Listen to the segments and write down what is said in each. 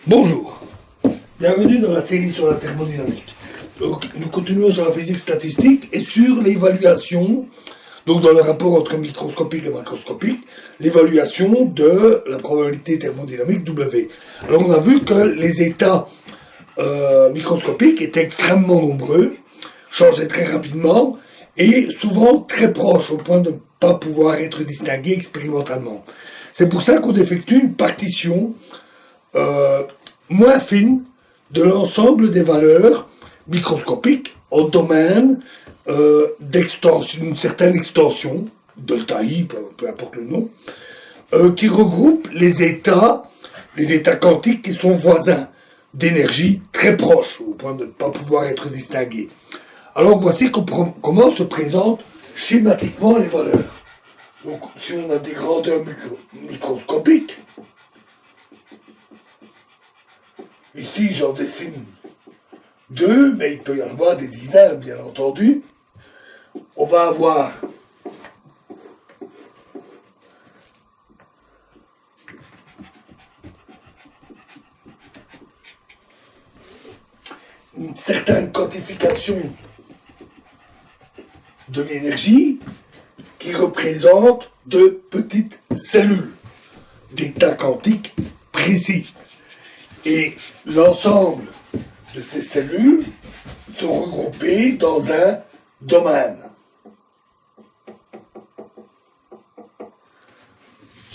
Bonjour, bienvenue dans la série sur la thermodynamique. Donc, nous continuons sur la physique statistique et sur l'évaluation, donc dans le rapport entre microscopique et macroscopique, l'évaluation de la probabilité thermodynamique W. Alors on a vu que les états microscopiques étaient extrêmement nombreux, changeaient très rapidement et souvent très proches au point de ne pas pouvoir être distingués expérimentalement. C'est pour ça qu'on effectue une partition moins fine de l'ensemble des valeurs microscopiques en domaine d'extension, d'une certaine extension, delta I, peu importe le nom, qui regroupe les états quantiques qui sont voisins d'énergie très proches, au point de ne pas pouvoir être distingués. Alors voici comment se présentent schématiquement les valeurs. Donc si on a des grandeurs microscopiques, ici j'en dessine deux, mais il peut y en avoir des dizaines, bien entendu. On va avoir une certaine quantification de l'énergie qui représente de petites cellules d'état quantique précis. Et l'ensemble de ces cellules sont regroupées dans un domaine.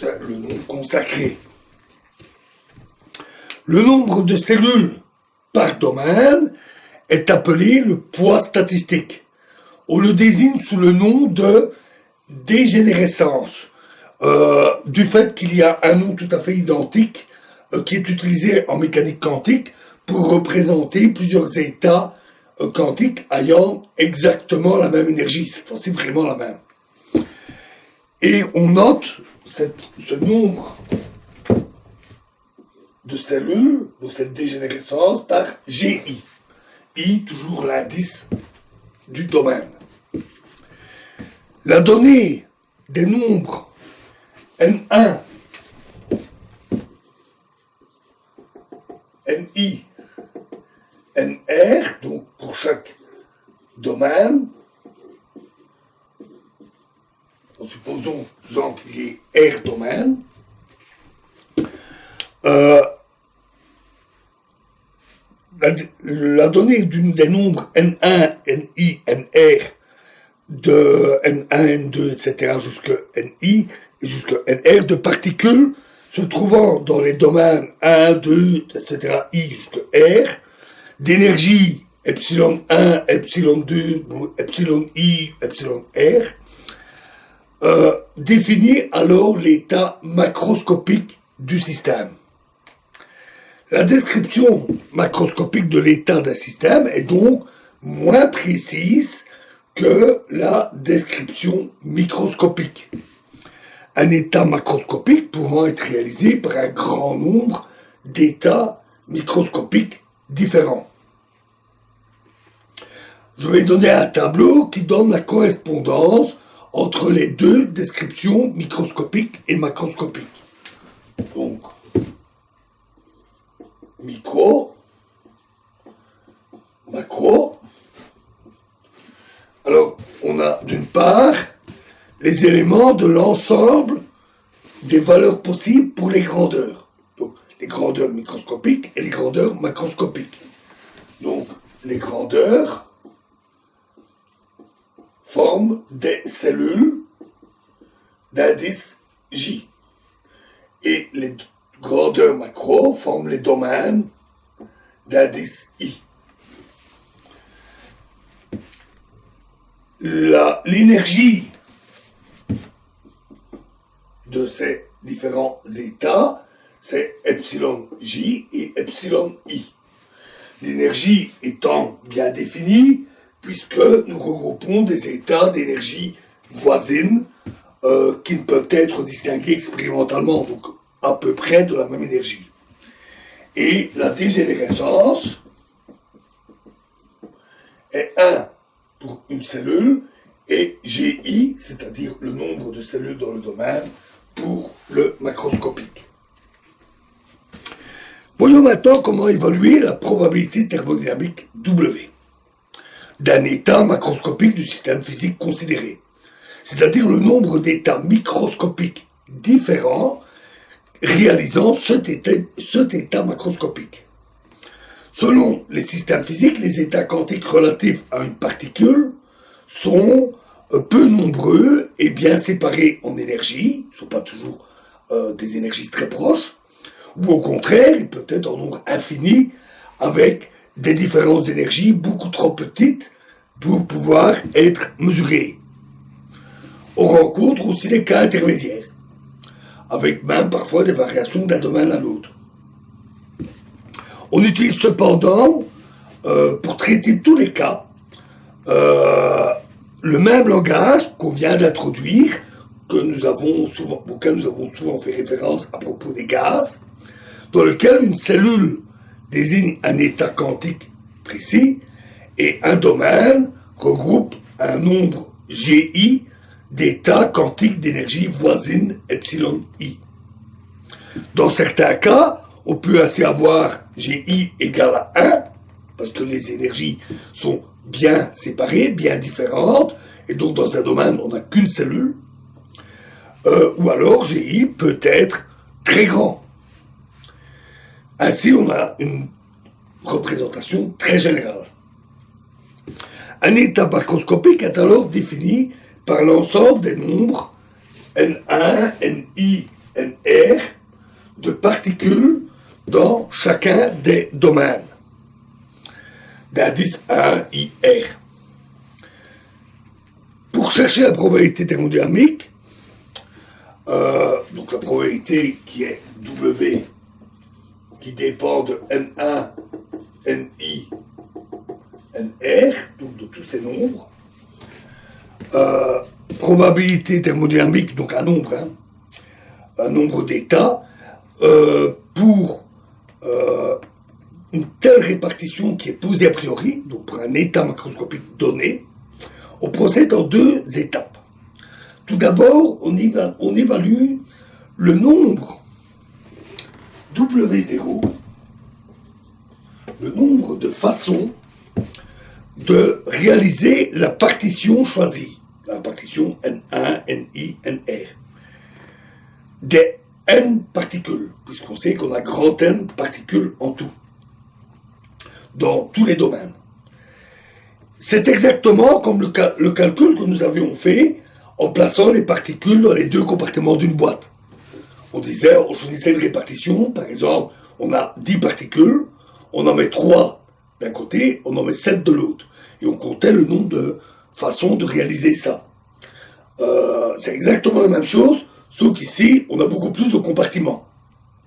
C'est le nom consacré. Le nombre de cellules par domaine est appelé le poids statistique. On le désigne sous le nom de dégénérescence, du fait qu'il y a un nom tout à fait identique qui est utilisé en mécanique quantique pour représenter plusieurs états quantiques ayant exactement la même énergie, cette fois-ci vraiment la même. Et on note ce nombre de cellules, donc cette dégénérescence, par GI. I, toujours l'indice du domaine. La donnée des nombres N1, NI, NR, donc pour chaque domaine, supposons qu'il y ait R domaines, la donnée des nombres N1, NI, NR, de N1, N2, etc., jusqu'à NI et jusqu'à NR, de particules se trouvant dans les domaines 1, 2, etc., I jusqu'à R, d'énergie epsilon 1, epsilon 2, epsilon I, epsilon R, définit alors l'état macroscopique du système. La description macroscopique de l'état d'un système est donc moins précise que la description microscopique. Un état macroscopique pouvant être réalisé par un grand nombre d'états microscopiques différents. Je vais donner un tableau qui donne la correspondance entre les deux descriptions microscopiques et macroscopiques. Donc, micro, macro. Alors, on a d'une part les éléments de l'ensemble des valeurs possibles pour les grandeurs. Donc, les grandeurs microscopiques et les grandeurs macroscopiques. Donc, les grandeurs forment des cellules d'indice J. Et les grandeurs macro forment les domaines d'indice I. L'énergie de ces différents états, c'est epsilon J et epsilon I. L'énergie étant bien définie, puisque nous regroupons des états d'énergie voisine qui ne peuvent être distingués expérimentalement, donc à peu près de la même énergie. Et la dégénérescence est 1 pour une cellule et GI, c'est-à-dire le nombre de cellules dans le domaine, pour le macroscopique. Voyons maintenant comment évaluer la probabilité thermodynamique W d'un état macroscopique du système physique considéré, c'est-à-dire le nombre d'états microscopiques différents réalisant cet état macroscopique. Selon les systèmes physiques, les états quantiques relatifs à une particule sont peu nombreux et bien séparés en énergie, ne sont pas toujours des énergies très proches, ou au contraire, il peut être en nombre infini avec des différences d'énergie beaucoup trop petites pour pouvoir être mesurées. On rencontre aussi des cas intermédiaires, avec même parfois des variations d'un domaine à l'autre. On utilise cependant, pour traiter tous les cas, le même langage qu'on vient d'introduire, auquel nous avons souvent fait référence à propos des gaz, dans lequel une cellule désigne un état quantique précis et un domaine regroupe un nombre GI d'états quantiques d'énergie voisine epsilon I. Dans certains cas, on peut ainsi avoir GI égale à 1, parce que les énergies sont bien séparées, bien différentes, et donc dans un domaine, on n'a qu'une cellule, ou alors GI peut être très grand. Ainsi, on a une représentation très générale. Un état macroscopique est alors défini par l'ensemble des nombres N1, Ni, Nr de particules dans chacun des domaines d'indice 1, IR. Pour chercher la probabilité thermodynamique, donc la probabilité qui est W, qui dépend de N1, Ni, Nr, donc de tous ces nombres, probabilité thermodynamique, donc un nombre d'états, pour une telle répartition qui est posée a priori, donc pour un état macroscopique donné, on procède en deux étapes. Tout d'abord, on évalue le nombre W0, le nombre de façons de réaliser la partition choisie, la partition N1, Ni, Nr, des N particules, puisqu'on sait qu'on a grand N particules en tout, dans tous les domaines. C'est exactement comme le calcul que nous avions fait en plaçant les particules dans les deux compartiments d'une boîte. On choisissait une répartition, par exemple, on a 10 particules, on en met 3 d'un côté, on en met 7 de l'autre. Et on comptait le nombre de façons de réaliser ça. C'est exactement la même chose, sauf qu'ici, on a beaucoup plus de compartiments,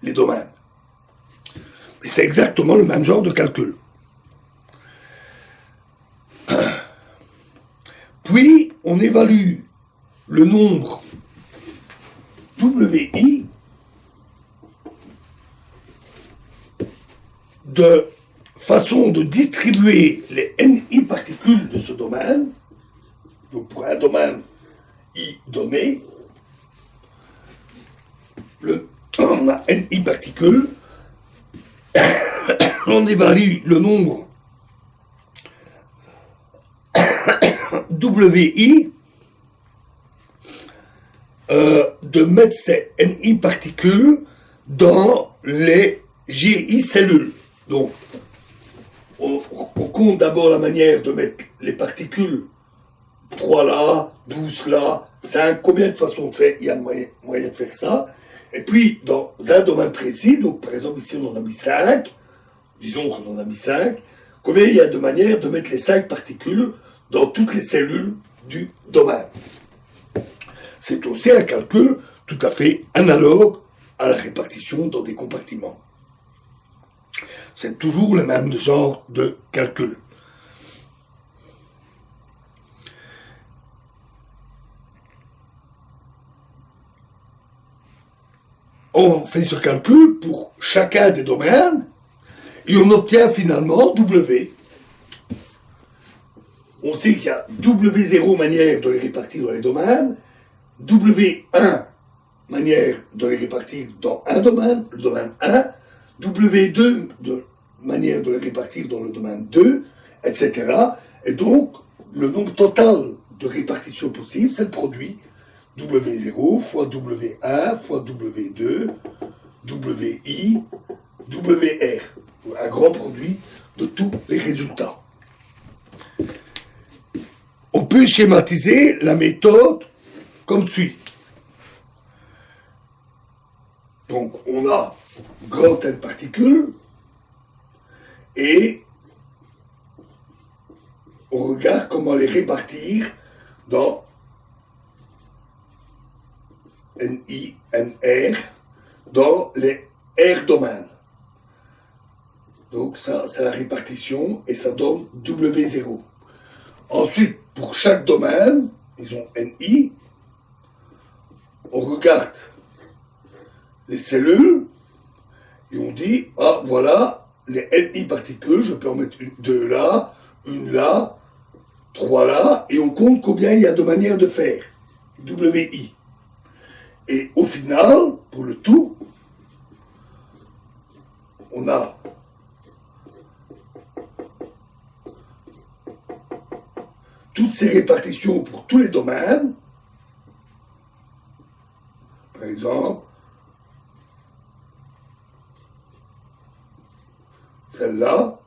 les domaines. Mais c'est exactement le même genre de calcul. Puis, on évalue le nombre WI de façon de distribuer les NI particules de ce domaine, donc pour un domaine I donné, on a NI particules, on évalue le nombre WI de mettre ces NI particules dans les GI cellules. Donc, on compte d'abord la manière de mettre les particules 3 là, 12 là, 5, combien de façons de faire, il y a moyen de faire ça. Et puis, dans un domaine précis, donc par exemple ici on en a mis 5, disons qu'on en a mis 5, combien il y a de manières de mettre les 5 particules dans toutes les cellules du domaine. C'est aussi un calcul tout à fait analogue à la répartition dans des compartiments. C'est toujours le même genre de calcul. On fait ce calcul pour chacun des domaines et on obtient finalement W. On sait qu'il y a W0 manière de les répartir dans les domaines, W1 manière de les répartir dans un domaine, le domaine 1, W2 de manière de les répartir dans le domaine 2, etc. Et donc, le nombre total de répartitions possibles, c'est le produit W0 fois W1 fois W2, WI, WR. Un grand produit de tous les résultats. On peut schématiser la méthode comme suit. Donc, on a grand N particules et on regarde comment les répartir dans NI, NR, dans les R domaines. Donc ça, c'est la répartition et ça donne W0. Ensuite, pour chaque domaine, ils ont NI, on regarde les cellules et on dit, ah voilà, les NI particules, je peux en mettre deux là, une là, 3 là, et on compte combien il y a de manières de faire, WI. Et au final, pour le tout, on a toutes ces répartitions pour tous les domaines. Par exemple, celle-là,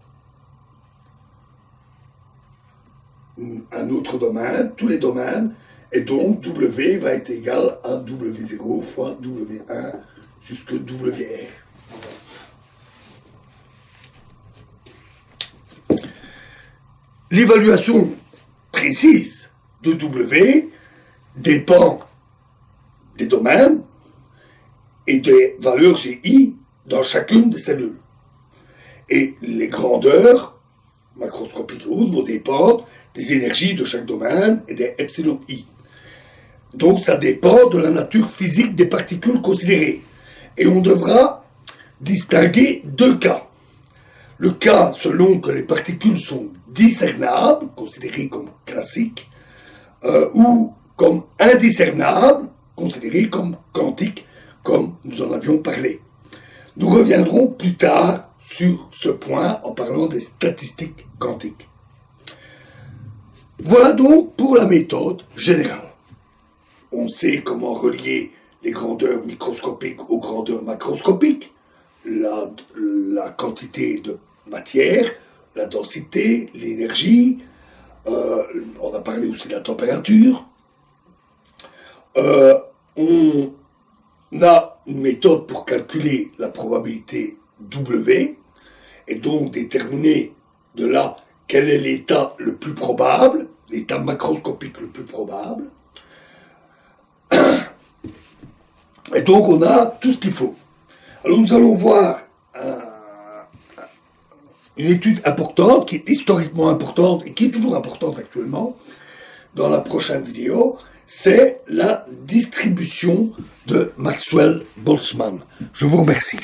un autre domaine, tous les domaines, et donc W va être égal à W0 fois W1 jusque WR. L'évaluation précise de W dépend des domaines et des valeurs GI dans chacune des cellules. Et les grandeurs macroscopiques vont dépendre des énergies de chaque domaine et des epsilon I. Donc ça dépend de la nature physique des particules considérées. Et on devra distinguer deux cas. Le cas selon que les particules sont discernables, considérées comme classiques, ou comme indiscernables, considérées comme quantiques, comme nous en avions parlé. Nous reviendrons plus tard sur ce point en parlant des statistiques quantiques. Voilà donc pour la méthode générale. On sait comment relier les grandeurs microscopiques aux grandeurs macroscopiques, la quantité de matière, la densité, l'énergie, on a parlé aussi de la température. On a une méthode pour calculer la probabilité W, et donc déterminer de là quel est l'état le plus probable, l'état macroscopique le plus probable. Et donc on a tout ce qu'il faut. Alors nous allons voir une étude importante, qui est historiquement importante et qui est toujours importante actuellement, dans la prochaine vidéo, c'est la distribution de Maxwell-Boltzmann. Je vous remercie.